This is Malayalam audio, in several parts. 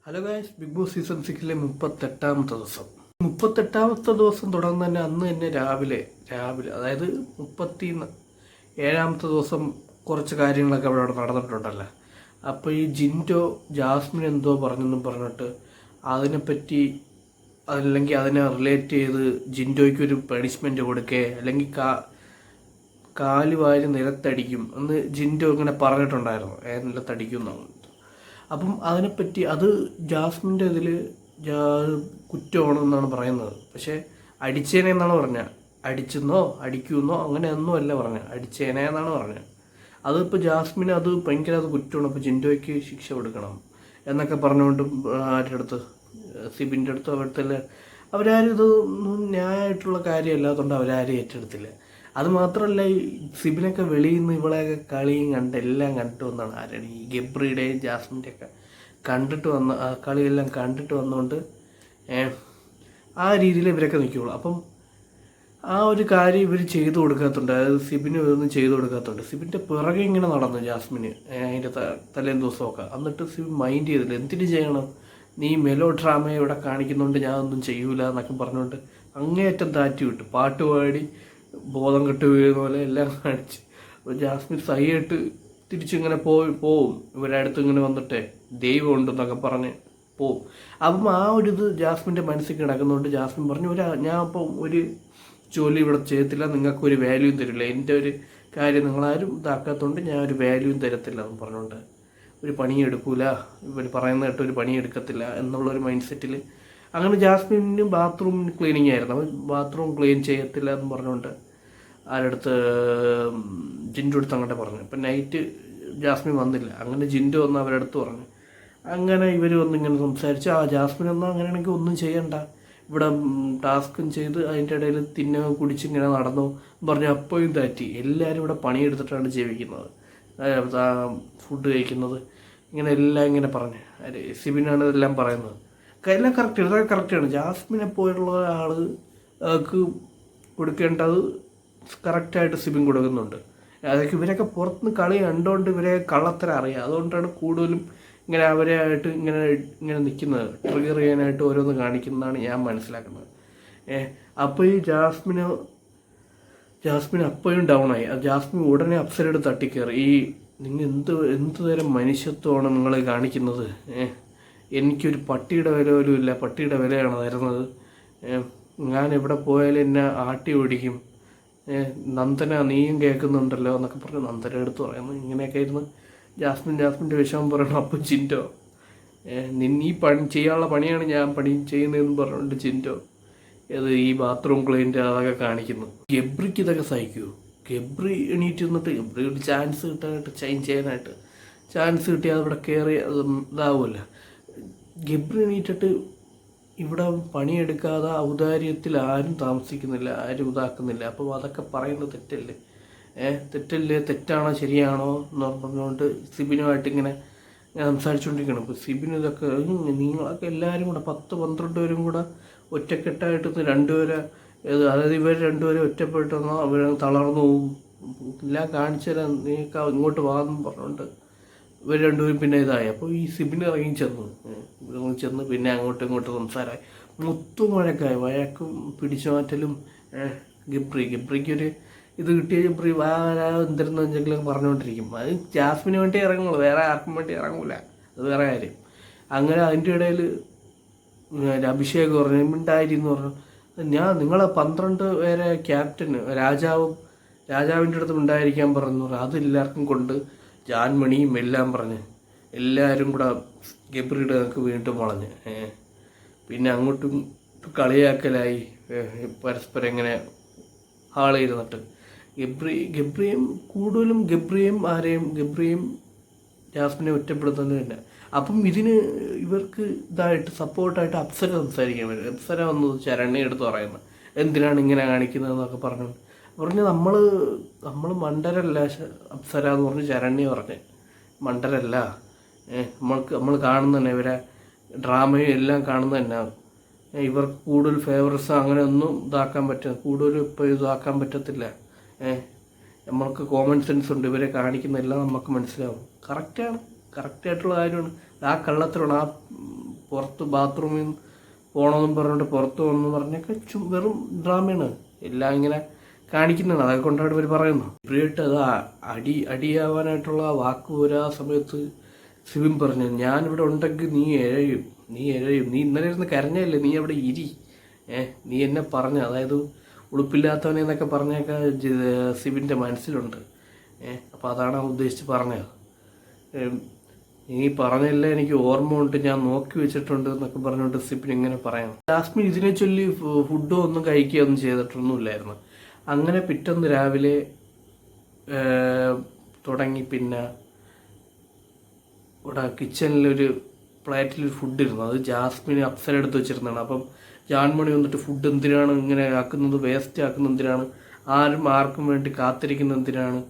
Hello guys, Bigg Boss season 6 38ാമത്തെ ദിവസം. 38ാമത്തെ ദിവസം തുടർന്ന് തന്നെ അന്ന് തന്നെ രാവിലെ അതായത് 37ാമത്തെ ദിവസം കുറച്ച് കാര്യങ്ങളൊക്കെ അവിടെ നടന്നിട്ടുണ്ടല്ലോ. അപ്പോൾ ഈ ജിൻഡോ ജാസ്മിൻ എന്തോ പറഞ്ഞെന്നും പറഞ്ഞിട്ട് അതിനെപ്പറ്റി അല്ലെങ്കിൽ അതിനെ റിലേറ്റ് ചെയ്ത് ജിൻഡോയ്ക്കൊരു പണിഷ്മെൻറ്റ് കൊടുക്കേ അല്ലെങ്കിൽ കാല് വാരി നിലത്തടിക്കും എന്ന് ജിൻഡോ ഇങ്ങനെ പറഞ്ഞിട്ടുണ്ടായിരുന്നു. നിലത്തടിക്കും എന്നാണ്. അപ്പം അതിനെപ്പറ്റി അത് ജാസ്മിൻ്റെ ഇതിൽ കുറ്റമാണെന്നാണ് പറയുന്നത്. പക്ഷേ അടിച്ചേനെ എന്നാണ് പറഞ്ഞത്. അടിച്ചെന്നോ അടിക്കുമെന്നോ അങ്ങനെയൊന്നും അല്ല പറഞ്ഞത്, അടിച്ചേനെ എന്നാണ് പറഞ്ഞത്. അതിപ്പോൾ ജാസ്മിന് അത് ഭയങ്കര കുറ്റമാണ്, അപ്പോൾ ജിൻഡോയ്ക്ക് ശിക്ഷ കൊടുക്കണം എന്നൊക്കെ പറഞ്ഞുകൊണ്ട് ആരുടെ അടുത്ത്, സിബിൻ്റെ അടുത്ത് അവിടുത്തെ അവരാരും ഇതൊന്നും ന്യായമായിട്ടുള്ള കാര്യമല്ലാത്തതുകൊണ്ട് അവരാരും ഏറ്റെടുത്തില്ല. അത് മാത്രമല്ല, ഈ സിബിനൊക്കെ വെളിയിൽ നിന്ന് ഇവളെയൊക്കെ കളിയും എല്ലാം കണ്ടിട്ട് വന്നതാണ്. ആരാണ് ഈ ഗബ്രിയുടെയും ജാസ്മിൻ്റെയൊക്കെ കണ്ടിട്ട് വന്ന ആ കളിയെല്ലാം കണ്ടിട്ട് വന്നുകൊണ്ട് ആ രീതിയിൽ ഇവരൊക്കെ നിൽക്കുകയുള്ളൂ. അപ്പം ആ ഒരു കാര്യം ഇവർ ചെയ്തു കൊടുക്കാത്തതുണ്ട്, അതായത് സിബിന് ഇതൊന്നും ചെയ്തു കൊടുക്കാത്തതുണ്ട്. സിബിൻ്റെ പിറകെ ഇങ്ങനെ നടന്നു ജാസ്മിന് അതിൻ്റെ തലേന്ന് ദിവസമൊക്കെ. എന്നിട്ട് സിബിൻ മൈൻഡ് ചെയ്തില്ല. എന്തിനു ചെയ്യണം, നീ മെലോ ഡ്രാമ ഇവിടെ കാണിക്കുന്നുണ്ട്, ഞാനൊന്നും ചെയ്യൂല എന്നൊക്കെ പറഞ്ഞുകൊണ്ട് അങ്ങേയറ്റം താറ്റി വിട്ടു. പാട്ട് പാടി ബോധം കെട്ട് വീഴുന്ന പോലെ എല്ലാം കാണിച്ച് ജാസ്മിൻ സഹിയായിട്ട് തിരിച്ചിങ്ങനെ പോവും. ഇവരുടെ അടുത്ത് ഇങ്ങനെ വന്നിട്ടേ ദൈവം ഉണ്ടെന്നൊക്കെ പറഞ്ഞ് പോവും. അപ്പം ആ ഒരു ഇത് ജാസ്മിൻ്റെ മനസ്സിൽ കിടക്കുന്നതുകൊണ്ട് ജാസ്മിൻ പറഞ്ഞു, ഞാൻ അപ്പം ഒരു ജോലി ഇവിടെ ചെയ്യത്തില്ല, നിങ്ങൾക്കൊരു വാല്യൂയും തരില്ല, എൻ്റെ ഒരു കാര്യം നിങ്ങളാരും ഇതാക്കാത്തതുകൊണ്ട് ഞാൻ ഒരു വാല്യൂയും തരത്തില്ല എന്ന് പറഞ്ഞുകൊണ്ട് ഒരു പണിയെടുക്കൂല, ഇവർ പറയുന്ന കേട്ട് ഒരു പണിയെടുക്കത്തില്ല എന്നുള്ളൊരു മൈൻഡ് സെറ്റിൽ അങ്ങനെ ജാസ്മിന് ബാത്റൂം ക്ലീനിങ് ആയിരുന്നു. അവൻ ബാത്റൂം ക്ലീൻ ചെയ്യത്തില്ല എന്ന് പറഞ്ഞുകൊണ്ട് ആരടുത്ത് ജിൻഡു അടുത്ത് അങ്ങോട്ട് പറഞ്ഞു. ഇപ്പം നൈറ്റ് ജാസ്മിൻ വന്നില്ല, അങ്ങനെ ജിൻഡു വന്ന് അവരുടെ അടുത്ത് പറഞ്ഞു. അങ്ങനെ ഇവർ വന്നിങ്ങനെ സംസാരിച്ച് ജാസ്മിൻ എന്നാൽ അങ്ങനെയാണെങ്കിൽ ഒന്നും ചെയ്യണ്ട, ഇവിടെ ടാസ്കും ചെയ്ത് അതിൻ്റെ ഇടയിൽ കുടിച്ച് ഇങ്ങനെ നടന്നു പറഞ്ഞു. അപ്പോഴും താറ്റി. എല്ലാവരും ഇവിടെ പണിയെടുത്തിട്ടാണ് ജീവിക്കുന്നത്, ഫുഡ് കഴിക്കുന്നത്, ഇങ്ങനെ എല്ലാം ഇങ്ങനെ പറഞ്ഞു. സിബിനാണ് ഇതെല്ലാം പറയുന്നത്. എല്ലാം കറക്റ്റ്, ഇതൊക്കെ കറക്റ്റാണ്. ജാസ്മിനെ പോലുള്ള ആൾക്ക് കൊടുക്കേണ്ടത് കറക്റ്റായിട്ട് സിബിൻ കൊടുക്കുന്നുണ്ട്. അതൊക്കെ ഇവരൊക്കെ പുറത്തുനിന്ന് കളി കണ്ടുകൊണ്ട് ഇവരെ കള്ളത്തരം അറിയാം. അതുകൊണ്ടാണ് കൂടുതലും ഇങ്ങനെ അവരായിട്ട് ഇങ്ങനെ നിൽക്കുന്നത്, ട്രിഗർ ചെയ്യാനായിട്ട് ഓരോന്ന് കാണിക്കുന്നതാണ് ഞാൻ മനസ്സിലാക്കുന്നത്. അപ്പോൾ ഈ ജാസ്മിൻ അപ്പോഴും ഡൗൺ ആയി. ജാസ്മിൻ ഉടനെ അപ്സരയോട് തട്ടിക്കയറി. നിങ്ങൾ എന്ത് തരം മനുഷ്യത്വമാണ് നിങ്ങൾ കാണിക്കുന്നത്? എനിക്കൊരു പട്ടിയുടെ വില പോലും ഇല്ല, പട്ടിയുടെ വിലയാണ് തരുന്നത്. ഞാൻ എവിടെ പോയാലും എന്നെ ആട്ടി ഓടിക്കും. നന്ദന നീയും കേൾക്കുന്നുണ്ടല്ലോ എന്നൊക്കെ പറഞ്ഞ് നന്ദന എടുത്ത് പറയുന്നു. ഇങ്ങനെയൊക്കെ ആയിരുന്നു ജാസ്മിൻ്റെ വിഷമം പറയണം. അപ്പം ജിൻഡോ, ഈ പണി ചെയ്യാനുള്ള പണിയാണ് ഞാൻ ചെയ്യുന്നതെന്ന് പറഞ്ഞുകൊണ്ട് ജിൻഡോ ഈ ബാത്റൂം ക്ലീൻ്റെ അതൊക്കെ കാണിക്കുന്നു. ഗബ്രിക്ക് ഇതൊക്കെ സഹിക്കുമോ? ഗബ്രി എണീറ്റ് നിന്നിട്ട് ഗബ്രി ഒരു ചാൻസ് കിട്ടാനായിട്ട് ചേഞ്ച് ചെയ്യാനായിട്ട് ചാൻസ് കിട്ടിയാൽ അവിടെ കയറി ഇതാവുമല്ലോ. ഗബ്രി എണീറ്റിട്ട് ഇവിടെ പണിയെടുക്കാതെ ഔദാര്യത്തിൽ ആരും താമസിക്കുന്നില്ല, ആരും ഇതാക്കുന്നില്ല. അപ്പോൾ അതൊക്കെ പറയുന്നത് തെറ്റല്ലേ, തെറ്റാണോ ശരിയാണോ എന്ന് പറഞ്ഞുകൊണ്ട് സിബിനുമായിട്ട് ഇങ്ങനെ സംസാരിച്ചുകൊണ്ടിരിക്കണം. ഇപ്പോൾ സിബിന് ഇതൊക്കെ നിങ്ങളൊക്കെ എല്ലാവരും കൂടെ 10-12 പേരും കൂടെ ഒറ്റക്കെട്ടായിട്ട് രണ്ടുപേരെ, അതായത് ഇവർ രണ്ടുപേരും ഒറ്റപ്പെട്ടെന്നോ അവർ തളർന്നു പോവും, എല്ലാം കാണിച്ചു തരാൻ നീക്ക ഇങ്ങോട്ട് വാന്നും പറഞ്ഞുകൊണ്ട് ഇവർ രണ്ടുപേരും പിന്നെ ഇതായി. അപ്പോൾ ഈ സിബിന് ഇറങ്ങി ചെന്ന് പിന്നെ അങ്ങോട്ടും ഇങ്ങോട്ടും സംസാരമായി, മുത്തുമഴക്കായി വഴക്കും പിടിച്ചു മാറ്റലും. ഗബ്രിക്കൊരു ഇത് കിട്ടിയ ഗബ്രി എന്തിരുന്നെങ്കിലും പറഞ്ഞുകൊണ്ടിരിക്കും. അത് ജാസ്മിന് വേണ്ടി ഇറങ്ങുള്ളൂ, വേറെ ആർക്കും വേണ്ടി ഇറങ്ങൂല, അത് വേറെ കാര്യം. അങ്ങനെ അതിൻ്റെ ഇടയിൽ അഭിഷേക് പറഞ്ഞു, മിണ്ടായിരുന്നു പറഞ്ഞു, നിങ്ങളെ 12 പേരെ ക്യാപ്റ്റൻ രാജാവിൻ്റെ അടുത്ത് ഉണ്ടായിരിക്കാൻ പറഞ്ഞു. അതെല്ലാവർക്കും കൊണ്ട് ജാൻമണിയും എല്ലാം പറഞ്ഞ് എല്ലാവരും കൂടെ ഗബ്രിയുടെ നമുക്ക് വീണ്ടും വളഞ്ഞ് പിന്നെ അങ്ങോട്ടും കളിയാക്കലായി. പരസ്പരം ഇങ്ങനെ ഹാളിരുന്നിട്ട് ഗബ്രിയും കൂടുതലും ഗബ്രിയും ജാസ്മിനെ ഒറ്റപ്പെടുത്തുന്നത് തന്നെ. അപ്പം ഇവർക്ക് ഇതായിട്ട് സപ്പോർട്ടായിട്ട് അപ്സര സംസാരിക്കാൻ പറ്റും. അപ്സര വന്നത് ശരണ്യ എടുത്ത് പറയുന്നത്, എന്തിനാണ് ഇങ്ങനെ കാണിക്കുന്നതെന്നൊക്കെ പറഞ്ഞ് നമ്മൾ മണ്ടരല്ല അപ്സര എന്ന് പറഞ്ഞ് ശരണ്യ പറഞ്ഞ്, മണ്ടരല്ല, നമ്മൾ കാണുന്ന തന്നെ ഇവരെ ഡ്രാമയും എല്ലാം കാണുന്നത് തന്നെ. ഇവർക്ക് കൂടുതൽ ഫേവറസ് അങ്ങനെ ഒന്നും കൂടുതൽ ഇപ്പോൾ ഇതാക്കാൻ പറ്റത്തില്ല. നമ്മൾക്ക് കോമൺ സെൻസ് ഉണ്ട്, ഇവരെ കാണിക്കുന്നതെല്ലാം നമുക്ക് മനസ്സിലാവും. കറക്റ്റായിട്ടുള്ള കാര്യമാണ്. ആ കള്ളത്തിലാണ്, ആ പുറത്ത് ബാത്റൂമിൽ പോകണമെന്നും പറഞ്ഞുകൊണ്ട് പുറത്ത് പോകണമെന്ന് പറഞ്ഞൊക്കെ വെറും ഡ്രാമയാണ്. എല്ലാം ഇങ്ങനെ കാണിക്കുന്നതാണ്. അതൊക്കെ കൊണ്ടാണ് ഇവർ പറയുന്നത്. ഇവരായിട്ട് അത് അടിയാവാനായിട്ടുള്ള വാക്ക് പോരാ സമയത്ത് സിബിൻ പറഞ്ഞു, ഞാനിവിടെ ഉണ്ടെങ്കിൽ നീ എഴയും, നീ ഇന്നലെ ഇരുന്ന് കരഞ്ഞല്ലേ, നീ അവിടെ ഇരി, നീ എന്നെ പറഞ്ഞ, അതായത് ഉളുപ്പില്ലാത്തവനെ എന്നൊക്കെ പറഞ്ഞൊക്കെ സിബിൻ്റെ മനസ്സിലുണ്ട്. അപ്പോൾ അതാണ് ഉദ്ദേശിച്ച് പറഞ്ഞത്. നീ പറഞ്ഞല്ലേ എനിക്ക് ഓർമ്മ ഉണ്ട്, ഞാൻ നോക്കി വെച്ചിട്ടുണ്ട് എന്നൊക്കെ പറഞ്ഞുകൊണ്ട് സിബിൻ ഇങ്ങനെ പറയാം. ജാസ്മിൻ ഇതിനെ ചൊല്ലി ഫുഡോ ഒന്നും കഴിക്കുകയൊന്നും ചെയ്തിട്ടൊന്നുമില്ലായിരുന്നു. അങ്ങനെ പിറ്റേന്ന് രാവിലെ തുടങ്ങി. പിന്നെ ഇവിടെ കിച്ചണിലൊരു പ്ലേറ്റിലൊരു ഫുഡ് ഇരുന്നു. അത് ജാസ്മിന് അപ്സര എടുത്ത് വെച്ചിരുന്നതാണ്. അപ്പം ജാൻമണി വന്നിട്ട് ഫുഡ് എന്തിനാണ് ഇങ്ങനെ ആക്കുന്നത്, വേസ്റ്റ് ആക്കുന്നത് എന്തിനാണ്, ആർക്കും വേണ്ടി കാത്തിരിക്കുന്നത് എന്തിനാണ്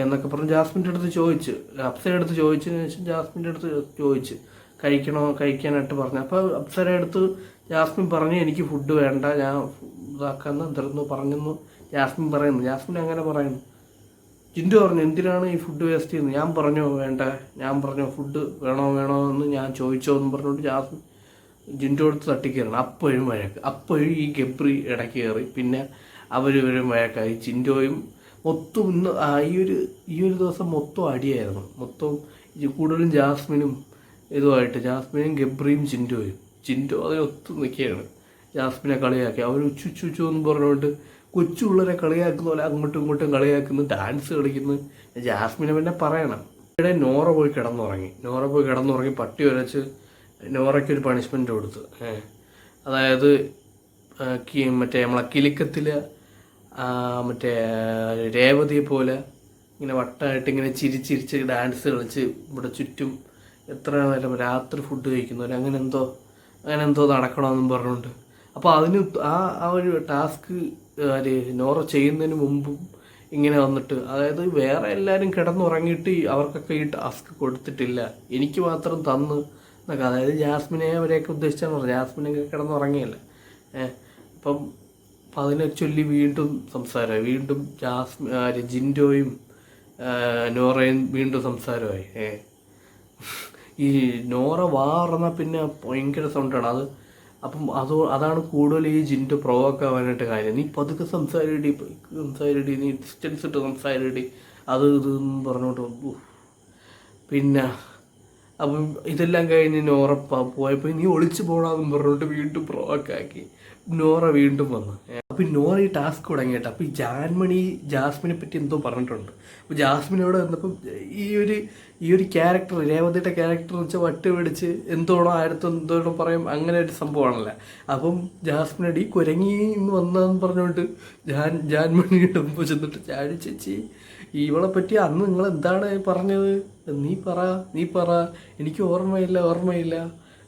എന്നൊക്കെ പറഞ്ഞ് ജാസ്മിൻ്റെ അടുത്ത് ചോദിച്ച്, അപ്സരയുടെ അടുത്ത് ചോദിച്ചതിന് ശേഷം ജാസ്മിൻ്റെ അടുത്ത് ചോദിച്ച് കഴിക്കാനായിട്ട് പറഞ്ഞു. അപ്പോൾ അപ്സരയുടെ അടുത്ത് ജാസ്മിൻ പറഞ്ഞു, എനിക്ക് ഫുഡ് വേണ്ട, ഞാൻ ഇതാക്കാന്ന് എന്തിരുന്നു പറഞ്ഞെന്നു ജാസ്മിൻ പറയുന്നു. ജാസ്മിൻ അങ്ങനെ പറയുന്നു. ജിൻഡു പറഞ്ഞു, എന്തിനാണ് ഈ ഫുഡ് വേസ്റ്റ് ചെയ്യുന്നത്? ഞാൻ പറഞ്ഞോ വേണ്ട, ഞാൻ പറഞ്ഞോ ഫുഡ് വേണോ എന്ന് ഞാൻ ചോദിച്ചോ എന്ന് പറഞ്ഞുകൊണ്ട് ജാസ്മിൻ ജിൻഡു അടുത്ത് തട്ടിക്കയറണം. അപ്പോഴും ഈ ഗബ്രി ഇടയ്ക്ക് കയറി. പിന്നെ അവരും വഴക്കായി. ജിൻഡോയും മൊത്തം ഇന്ന് ഈ ഒരു ദിവസം മൊത്തം അടിയായിരുന്നു. മൊത്തം കൂടുതലും ജാസ്മിനും ജാസ്മിനും ഗബ്രിയും ജിൻഡോ അതിനൊത്തു നിൽക്കുകയാണ്. ജാസ്മിനെ കളിയാക്കി. അവർ ഉച്ചു എന്ന് പറഞ്ഞുകൊണ്ട് കൊച്ചു പിള്ളേരെ കളിയാക്കുന്ന പോലെ അങ്ങോട്ടും ഇങ്ങോട്ടും കളിയാക്കുന്നു, ഡാൻസ് കളിക്കുന്നു. ജാസ്മിനെ പിന്നെ പറയണം. ഇവിടെ നോറ പോയി കിടന്നുറങ്ങി പട്ടി വരച്ച് നോറയ്ക്കൊരു പണിഷ്മെൻ്റ് കൊടുത്തു. അതായത് മറ്റേ നമ്മളെ കിലുക്കത്തിൽ മറ്റേ രേവതിയെ പോലെ ഇങ്ങനെ വട്ടമായിട്ട് ഇങ്ങനെ ചിരിച്ച് ഡാൻസ് കളിച്ച് ഇവിടെ ചുറ്റും എത്ര നേരം രാത്രി ഫുഡ് കഴിക്കുന്നവർ അങ്ങനെ എന്തോ നടക്കണമെന്നും പറഞ്ഞുകൊണ്ട്. അപ്പോൾ അതിന് ആ ഒരു ടാസ്ക് നോറ ചെയ്യുന്നതിന് മുമ്പും ഇങ്ങനെ വന്നിട്ട്, അതായത് വേറെ എല്ലാവരും കിടന്നുറങ്ങിയിട്ട് അവർക്കൊക്കെ ഈ ടാസ്ക് കൊടുത്തിട്ടില്ല, എനിക്ക് മാത്രം തന്ന് എന്നൊക്കെ. അതായത് ജാസ്മിനെ അവരെയൊക്കെ ഉദ്ദേശിച്ചാണ് പറഞ്ഞത്. ജാസ്മിനൊക്കെ കിടന്നുറങ്ങിയല്ലേ. അപ്പം അതിനെ ചൊല്ലി വീണ്ടും സംസാരമായി. വീണ്ടും ജിൻഡോയും നോറയും വീണ്ടും സംസാരമായി. ഈ നോറ വാറന്നാൽ പിന്നെ ഭയങ്കര സൗണ്ടാണ്. അപ്പം അതാണ് കൂടുതൽ ഈ ജിൻഡോ പ്രൊവോക്കാവാനായിട്ട് കാര്യം. നീ പതുക്കെ സംസാരിടി, നീ ഡിസ്റ്റൻസ് ഇട്ട് സംസാരിടി, ഇതെന്ന് പറഞ്ഞോട്ട്. പിന്നെ അപ്പം ഇതെല്ലാം കഴിഞ്ഞ് നോറ പോയപ്പോൾ നീ ഒളിച്ചു പോകണമെന്ന് പറഞ്ഞോട്ട് വീണ്ടും പ്രൊവോക്കാക്കി. നോറ വീണ്ടും വന്നു. അപ്പം നോറ ഈ ടാസ്ക് തുടങ്ങിയിട്ട് അപ്പം ഈ ജാസ്മിനെ പറ്റി എന്തോ പറഞ്ഞിട്ടുണ്ട്. അപ്പോൾ ജാസ്മിനോട് വന്നപ്പം ഈ ഒരു ക്യാരക്ടർ, രേവതിയുടെ ക്യാരക്ടർ എന്ന് വെച്ചാൽ വട്ട് പിടിച്ച് എന്തോടോ പറയും, അങ്ങനെ ഒരു സംഭവമാണല്ലോ. അപ്പം ജാസ്മിനോട് ഈ കുരങ്ങി എന്ന് വന്നതെന്ന് പറഞ്ഞുകൊണ്ട് ജാൻമണിയുടെ മുമ്പ് ചെന്നിട്ട്, ചാടി ചേച്ചി ഇവളെ പറ്റി അന്ന് നിങ്ങൾ എന്താണ് പറഞ്ഞത്, നീ പറ എനിക്ക് ഓർമ്മയില്ല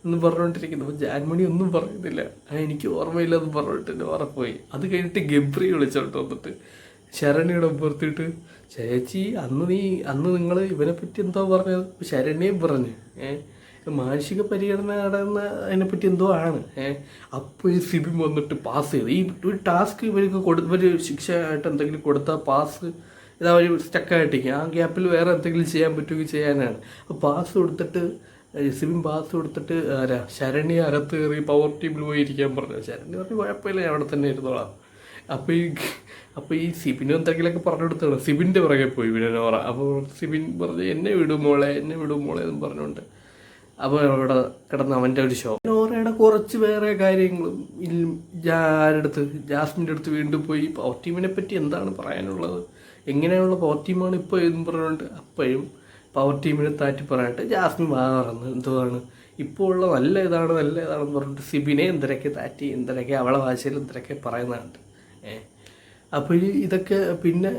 എന്ന് പറഞ്ഞുകൊണ്ടിരിക്കുന്നു. അപ്പോൾ ജാൻമണി ഒന്നും പറയുന്നില്ല. എനിക്ക് ഓർമ്മയില്ല എന്ന് പറഞ്ഞിട്ട് ഉറപ്പോയി. അത് കഴിഞ്ഞിട്ട് ഗബ്രി വിളിച്ചോട്ട് വന്നിട്ട് ശരണ്യയുടെ പുറത്തിട്ട്, ചേച്ചി അന്ന് നിങ്ങൾ ഇവനെ പറ്റി എന്തോ പറഞ്ഞത്. ശരണ്യയും പറഞ്ഞു മാനസിക പരിഗണന നടന്ന അതിനെപ്പറ്റി എന്തോ ആണ്. അപ്പോൾ ഈ സിബിൻ വന്നിട്ട് പാസ് ചെയ്ത് ഈ ഒരു ടാസ്ക് ഇവർ ശിക്ഷ ആയിട്ട് എന്തെങ്കിലും കൊടുത്താൽ പാസ് ഇതാ ഒരു സ്റ്റക്കായിട്ടിരിക്കും. ആ ഗ്യാപ്പിൽ വേറെ എന്തെങ്കിലും ചെയ്യാൻ പറ്റുമെങ്കിൽ ചെയ്യാനാണ്. അപ്പോൾ സിബിൻ പാസ് കൊടുത്തിട്ട് ശരണ്യ അകത്ത് കയറി പവർ ടീമിൽ പോയി ഇരിക്കാൻ പറഞ്ഞു. ശരണ്യ പറഞ്ഞു കുഴപ്പമില്ല, ഞാൻ അവിടെ തന്നെ ഇരുന്നോളാം. അപ്പോൾ ഈ സിബിനും എന്തെങ്കിലുമൊക്കെ പറഞ്ഞു കൊടുത്താണ്. സിബിൻ്റെ പുറകെ പോയി പിന്നെ നോറ. അപ്പോൾ സിബിൻ പറഞ്ഞു എന്നെ വിടും മോളെ എന്ന് പറഞ്ഞുകൊണ്ട് അപ്പോൾ അവിടെ കിടന്ന് അവൻ്റെ ഒരു ഷോ. നോറയുടെ കുറച്ച് വേറെ കാര്യങ്ങളും ജാസ്മിൻ്റെ അടുത്ത് വീണ്ടും പോയി പവർ ടീമിനെ പറ്റി എന്താണ് പറയാനുള്ളത്, എങ്ങനെയുള്ള പവർ ടീമാണ് ഇപ്പോൾ എന്ന് പറഞ്ഞുകൊണ്ട് അപ്പോഴും പവർ ടീമിനെ താറ്റി പറയാനായിട്ട് ജാസ്മിൻ മാറുന്നു. എന്തുവാണ് ഇപ്പോൾ ഉള്ള നല്ല ഇതാണെന്ന് പറഞ്ഞിട്ട് സിബിനെ എന്തൊക്കെ അവളെ ഭാഷയിൽ എന്തൊക്കെ പറയുന്നുണ്ട്. അപ്പോൾ ഇതൊക്കെ പിന്നെ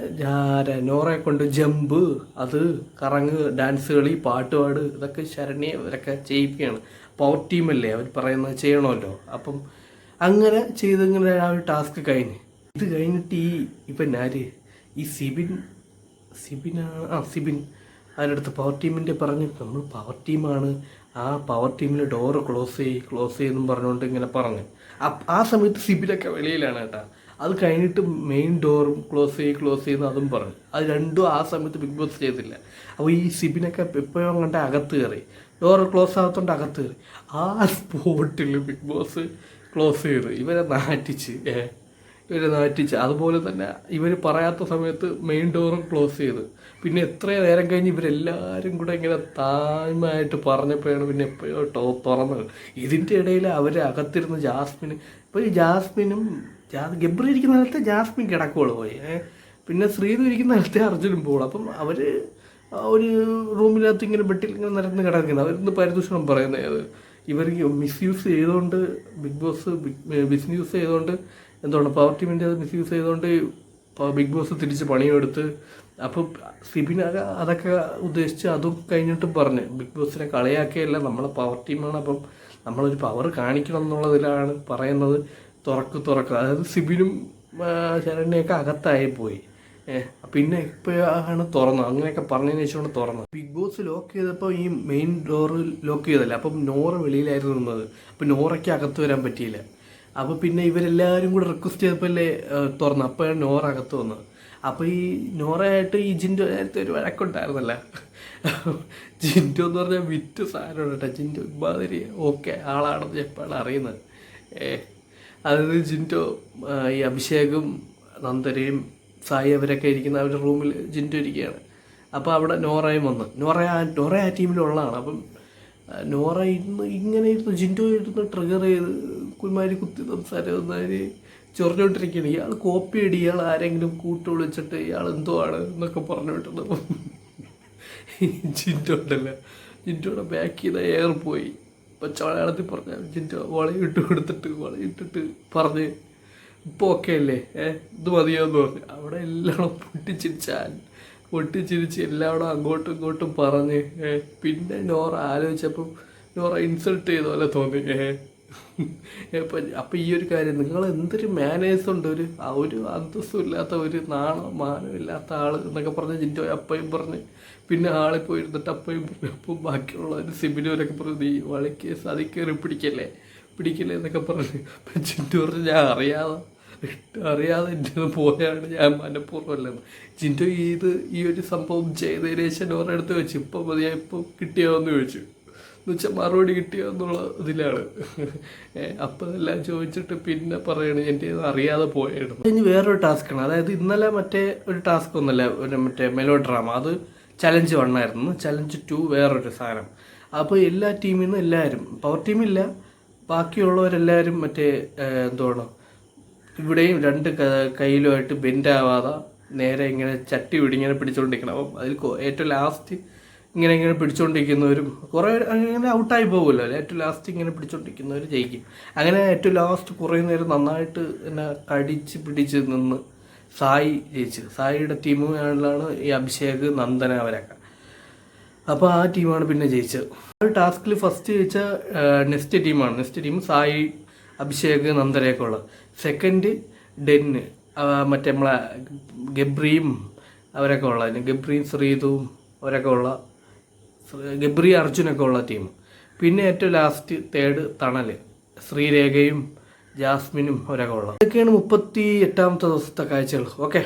നോറയെ കൊണ്ട് ജമ്പ്, അത് കറങ്ങ്, ഡാൻസ് കളി, പാട്ടുപാട്, ഇതൊക്കെ ശരണ്യെ ഇവരൊക്കെ ചെയ്യിക്കുകയാണ്. പവർ ടീമല്ലേ, അവർ പറയുന്നത് ചെയ്യണമല്ലോ. അപ്പം അങ്ങനെ ചെയ്തിങ്ങനെ ആ ഒരു ടാസ്ക് ഇത് കഴിഞ്ഞിട്ട് ഈ സിബിൻ അതിനടുത്ത് പവർ ടീമിൻ്റെ പറഞ്ഞ് നമ്മൾ പവർ ടീമാണ്, ആ പവർ ടീമിൽ ഡോറ് ക്ലോസ് ചെയ്യെന്നും പറഞ്ഞുകൊണ്ട് ഇങ്ങനെ പറഞ്ഞ് ആ സമയത്ത് സിബിനൊക്കെ വെളിയിലാണ് കേട്ടോ. അത് കഴിഞ്ഞിട്ട് മെയിൻ ഡോറും ക്ലോസ് ചെയ്യുന്നു അതും പറഞ്ഞു. അത് രണ്ടും ആ സമയത്ത് ബിഗ് ബോസ് ചെയ്തില്ല. അപ്പോൾ ഈ സിബിനൊക്കെ എപ്പോഴും കണ്ട അകത്ത് കയറി ഡോർ ക്ലോസ് ആകത്തോണ്ട് അകത്ത് കയറി. ആ സ്പോട്ടിൽ ബിഗ് ബോസ് ക്ലോസ് ചെയ്ത് ഇവരെ നാറ്റിച്ച്. അതുപോലെ തന്നെ ഇവർ പറയാത്ത സമയത്ത് മെയിൻ ഡോറും ക്ലോസ് ചെയ്ത്. പിന്നെ എത്ര നേരം കഴിഞ്ഞ് ഇവരെല്ലാവരും കൂടെ ഇങ്ങനെ താഴ്മയായിട്ട് പറഞ്ഞപ്പോഴാണ് പിന്നെ എപ്പോഴോ തുറന്നത്. ഇതിൻ്റെ ഇടയിൽ അവർ അകത്തിരുന്ന് ജാസ്മിന്, ഇപ്പോൾ ഈ ജാസ്മിനും ഗബ്രി ഇരിക്കുന്ന സ്ഥലത്ത് ജാസ്മിൻ കിടക്കുള്ളൂ പോയി. പിന്നെ ശ്രീധു ഇരിക്കുന്ന സ്ഥലത്തെ അർജുനും പോകുള്ളൂ. അപ്പം അവർ ഒരു റൂമിനകത്ത് ഇങ്ങനെ ബെഡിൽ ഇങ്ങനെ നിരന്ന് കിടക്കുന്നത്. അവരിന്ന് പരിദൂഷണം പറയുന്നത് ഇവർ മിസ്യൂസ് ചെയ്തുകൊണ്ട് ബിഗ് ബോസ് മിസ്യൂസ് ചെയ്തുകൊണ്ട് എന്താണ് പവർ ടീമിൻ്റെ അത് മിസ്യൂസ് ചെയ്തുകൊണ്ട് ബിഗ് ബോസ് തിരിച്ച് പണിയെടുത്ത്. അപ്പം സിബിൻ അതൊക്കെ ഉദ്ദേശിച്ച് അതും കഴിഞ്ഞിട്ടും പറഞ്ഞ് ബിഗ് ബോസിനെ കളിയാക്കിയല്ല, നമ്മളെ പവർ ടീമാണ്, അപ്പം നമ്മളൊരു പവർ കാണിക്കണം എന്നുള്ളതിലാണ് പറയുന്നത്. തുറക്ക് അതായത് സിബിനും ശരണ്യൊക്കെ അകത്തായി പോയി. പിന്നെ ഇപ്പോഴാണ് തുറന്നത്. അങ്ങനെയൊക്കെ പറഞ്ഞതിന് ശേഷമാണ് തുറന്നത്. ബിഗ് ബോസ് ലോക്ക് ചെയ്തപ്പോൾ ഈ മെയിൻ ഡോറ് ലോക്ക് ചെയ്തല്ല, അപ്പം നോറ വെളിയിലായിരുന്നു നിന്നത്. അപ്പം നോറയ്ക്ക് അകത്ത് വരാൻ പറ്റിയില്ല. അപ്പോൾ പിന്നെ ഇവരെല്ലാവരും കൂടെ റിക്വസ്റ്റ് ചെയ്തപ്പോൾ അല്ലേ തുറന്നു. അപ്പോഴാണ് നോറ അകത്ത് വന്നത്. അപ്പോൾ ഈ നോറയായിട്ട് ഈ ജിൻഡോ നേരത്തെ ഒരു വഴക്കുണ്ടായിരുന്നല്ല. ജിൻഡോ എന്ന് പറഞ്ഞാൽ വിറ്റ് സാധനമാണ് കേട്ടോ. ജിൻഡോ ഇമാതിരി ഓക്കെ ആളാണെന്ന് എപ്പോഴാണ് അറിയുന്നത്. അതായത് ജിൻഡോ ഈ അഭിഷേകും നന്ദനയും സായി അവരൊക്കെ ഇരിക്കുന്ന അവരുടെ റൂമിൽ ജിൻഡോ ഇരിക്കുകയാണ്. അപ്പോൾ അവിടെ നോറയും വന്ന് നോറ ആ ടീമിലുള്ളതാണ്. അപ്പം നോറ ഇങ്ങനെ ഇരുന്ന് ജിൻഡോ ഇരുന്ന് ട്രിഗർ ചെയ്ത് കുമാരി കുത്തി സംസാരം ചൊറിഞ്ഞോണ്ടിരിക്കുകയാണ്. ഇയാൾ കോപ്പി അടി, ഇയാൾ ആരെങ്കിലും കൂട്ട് വിളിച്ചിട്ട് ഇയാൾ എന്തോ ആണ് എന്നൊക്കെ പറഞ്ഞു വിട്ടത്. ജിൻഡോ ഉണ്ടല്ലോ, ജിൻഡോയുടെ ബാക്ക് ചെയ്ത എയർ പോയി. പച്ച മലയാളത്തിൽ പറഞ്ഞാൽ ജിൻഡോ വളയിട്ട് കൊടുത്തിട്ട് വളയിട്ടിട്ട് പറഞ്ഞ് ഇപ്പോൾ ഓക്കെ അല്ലേ, ഇത് മതിയോന്ന് പറഞ്ഞു. അവിടെ എല്ലാം പൊട്ടിച്ചിരിച്ച് എല്ലാവരും അങ്ങോട്ടും ഇങ്ങോട്ടും പറഞ്ഞ്. പിന്നെ നോറ ആലോചിച്ചപ്പം നോറ ഇൻസൾട്ട് ചെയ്ത പോലെ തോന്നി. അപ്പം ഈ ഒരു കാര്യം, നിങ്ങൾ എന്തൊരു മാനേഴ്സ് ഉണ്ട്, ഒരു അന്തസ്സും ഇല്ലാത്ത, ഒരു മാനം ഇല്ലാത്ത ആൾ എന്നൊക്കെ പറഞ്ഞ് ജിൻഡോ അപ്പയും പറഞ്ഞ്. പിന്നെ ആളിൽ പോയിരുന്നിട്ട് അപ്പയും പറഞ്ഞു. അപ്പം ബാക്കിയുള്ളവർ സിബിനൂരൊക്കെ പറഞ്ഞു നീ വളിക്ക് സതിക്കേറി പിടിക്കല്ലേ എന്നൊക്കെ പറഞ്ഞു. അപ്പം ജിൻഡോ പറഞ്ഞു ഞാൻ അറിയാതെ എൻ്റെ പോയാണ്, ഞാൻ മനഃപൂർവ്വമല്ലെന്ന്. ജിൻഡോ ഈ ഒരു സംഭവം ചെയ്തതിന് ശേഷം നോറ എടുത്ത് വെച്ചു. ഇപ്പം മതിയാ, ഇപ്പം കിട്ടിയോന്ന് ചോദിച്ചു. എന്ന് വെച്ചാൽ മറുപടി കിട്ടിയോ എന്നുള്ള ഇതിലാണ്. അപ്പം എല്ലാം ചോദിച്ചിട്ട് പിന്നെ പറയണത് എൻ്റെ അറിയാതെ പോയായിരുന്നു. ഇനി വേറൊരു ടാസ്ക്കാണ്. അതായത് ഇന്നലെ മറ്റേ ഒരു ടാസ്ക് ഒന്നല്ല, മറ്റേ മെലോ ഡ്രാമ, അത് ചലഞ്ച് 1 ആയിരുന്നു. ചലഞ്ച് 2 വേറൊരു സാധനം. അപ്പോൾ എല്ലാ ടീമിൽ നിന്നും എല്ലാവരും, പവർ ടീമില്ല ബാക്കിയുള്ളവരെല്ലാവരും മറ്റേ എന്താണ് ഇവിടെയും 2 കയ്യിലുമായിട്ട് ബെൻഡാവാതെ നേരെ ഇങ്ങനെ ചട്ടി ഇങ്ങനെ പിടിച്ചുകൊണ്ടിരിക്കണം. അപ്പം അതിൽ ഏറ്റവും ലാസ്റ്റ് ഇങ്ങനെ പിടിച്ചുകൊണ്ടിരിക്കുന്നവരും കുറേ അങ്ങനെ ഔട്ടായി പോകുമല്ലോ. ഏറ്റവും ലാസ്റ്റ് ഇങ്ങനെ പിടിച്ചുകൊണ്ടിരിക്കുന്നവർ ജയിക്കും. അങ്ങനെ ഏറ്റവും ലാസ്റ്റ് കുറേ നേരം നന്നായിട്ട് എന്നെ പിടിച്ച് നിന്ന് സായി ജയിച്ചു. സായിയുടെ ടീമാണ് ഈ അഭിഷേക് നന്ദന അവരൊക്കെ. അപ്പോൾ ആ ടീമാണ് പിന്നെ ജയിച്ചത്. ആ ടാസ്കിൽ ഫസ്റ്റ് ജയിച്ച നെക്സ്റ്റ് ടീം സായി, അഭിഷേക്, നന്ദനയൊക്കെ ഉള്ളത്. സെക്കൻഡ് ഡെന്ന്, മറ്റേ നമ്മളെ ഗബ്രിയും അവരൊക്കെ ഉള്ള, ഗബ്രിയും ശ്രീതുവും അവരൊക്കെ ഉള്ള, ഗബ്രി അർജുനൊക്കെ ഉള്ള ടീം. പിന്നെ ഏറ്റവും ലാസ്റ്റ് തേർഡ് തണൽ, ശ്രീരേഖയും ജാസ്മിനും അവരൊക്കെ ഉള്ള. ഇതൊക്കെയാണ് 38ാമത്തെ ദിവസത്തെ കാഴ്ചകൾ. ഓക്കെ.